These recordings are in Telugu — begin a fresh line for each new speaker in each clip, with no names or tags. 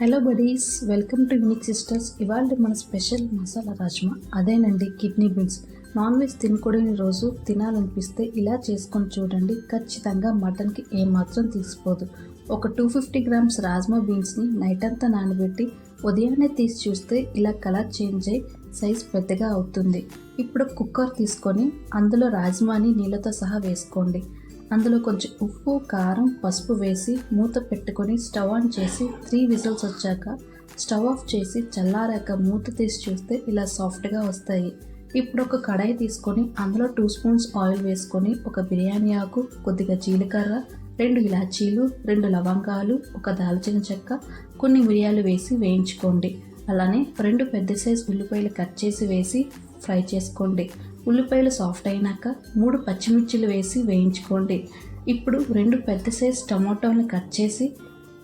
Hello buddies, welcome to unique sisters. ఇవాళ మన స్పెషల్ మసాలా రాజ్మా. అదేనండి, కిడ్నీ బీన్స్. నాన్ వెజ్ తినకూడని రోజు తినాలనిపిస్తే ఇలా చేసుకొని చూడండి. ఖచ్చితంగా మటన్కి ఏమాత్రం తీసిపోదు. ఒక 250 గ్రామ్స్ రాజ్మా బీన్స్ని నైట్ అంతా నానబెట్టి ఉదయాన్నే తీసి చూస్తే ఇలా కలర్ చేంజ్ అయ్యి సైజ్ పెద్దగా అవుతుంది. ఇప్పుడు కుక్కర్ తీసుకొని అందులో రాజ్మాని నీళ్ళతో సహా వేసుకోండి. అందులో కొంచెం ఉప్పు, కారం, పసుపు వేసి మూత పెట్టుకొని స్టవ్ ఆన్ చేసి 3 విజిల్స్ వచ్చాక స్టవ్ ఆఫ్ చేసి చల్లారాక మూత తీసి చూస్తే ఇలా సాఫ్ట్గా వస్తాయి. ఇప్పుడు ఒక కడాయి తీసుకొని అందులో 2 స్పూన్స్ ఆయిల్ వేసుకొని ఒక బిర్యానీ ఆకు, కొద్దిగా జీలకర్ర, 2 ఇలాచీలు, 2 లవంగాలు, ఒక దాల్చిన చెక్క, కొన్ని మిరియాలు వేసి వేయించుకోండి. అలానే 2 పెద్ద సైజు ఉల్లిపాయలు కట్ చేసి వేసి ఫ్రై చేసుకోండి. ఉల్లిపాయలు సాఫ్ట్ అయినాక 3 పచ్చిమిర్చిలు వేసి వేయించుకోండి. ఇప్పుడు 2 పెద్ద సైజు టమాటోని కట్ చేసి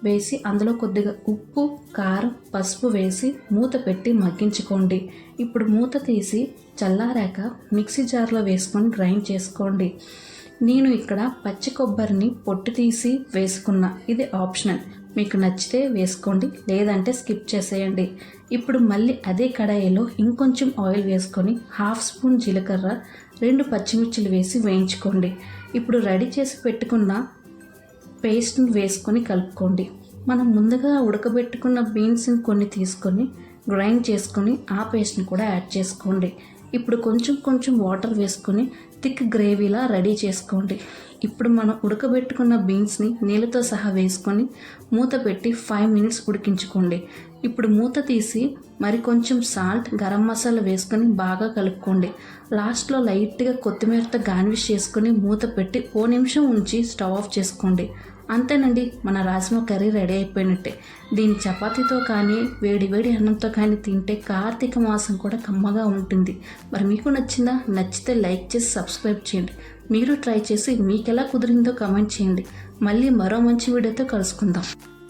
వేసి అందులో కొద్దిగా ఉప్పు, కారం, పసుపు వేసి మూత పెట్టి మగ్గించుకోండి. ఇప్పుడు మూత తీసి చల్లారాక మిక్సీ జార్లో వేసుకొని గ్రైండ్ చేసుకోండి. నేను ఇక్కడ పచ్చి కొబ్బరిని పొట్టు తీసి వేసుకున్నా. ఇది ఆప్షనల్, మీకు నచ్చితే వేసుకోండి, లేదంటే స్కిప్ చేసేయండి. ఇప్పుడు మళ్ళీ అదే కడాయిలో ఇంకొంచెం ఆయిల్ వేసుకొని 1/2 స్పూన్ జీలకర్ర, 2 పచ్చిమిర్చిలు వేసి వేయించుకోండి. ఇప్పుడు రెడీ చేసి పెట్టుకున్న పేస్ట్ని వేసుకొని కలుపుకోండి. మనం ముందుగా ఉడకబెట్టుకున్న బీన్స్ని కొన్ని తీసుకొని గ్రైండ్ చేసుకొని ఆ పేస్ట్ని కూడా యాడ్ చేసుకోండి. ఇప్పుడు కొంచెం వాటర్ వేసుకొని థిక్ గ్రేవీలా రెడీ చేసుకోండి. ఇప్పుడు మనం ఉడకబెట్టుకున్న బీన్స్ని నీళ్ళతో సహా వేసుకొని మూత పెట్టి 5 మినిట్స్ ఉడికించుకోండి. ఇప్పుడు మూత తీసి మరి కొంచెం సాల్ట్, గరం మసాలా వేసుకొని బాగా కలుపుకోండి. లాస్ట్లో లైట్గా కొత్తిమీరతో గార్నిష్ చేసుకొని మూత పెట్టి 1 నిమిషం ఉంచి స్టవ్ ఆఫ్ చేసుకోండి. అంతేనండి, మన రాజ్మా కర్రీ రెడీ అయిపోయినట్టే. దీన్ని చపాతీతో కానీ వేడి అన్నంతో కానీ తింటే కార్తీక మాసం కూడా కమ్మగా ఉంటుంది. మరి మీకు నచ్చిందా? నచ్చితే లైక్ చేసి సబ్స్క్రైబ్ చేయండి. మీరు ట్రై చేసి మీకు ఎలా కుదిరిందో కామెంట్ చేయండి. మళ్ళీ మరో మంచి వీడియోతో కలుసుకుందాం.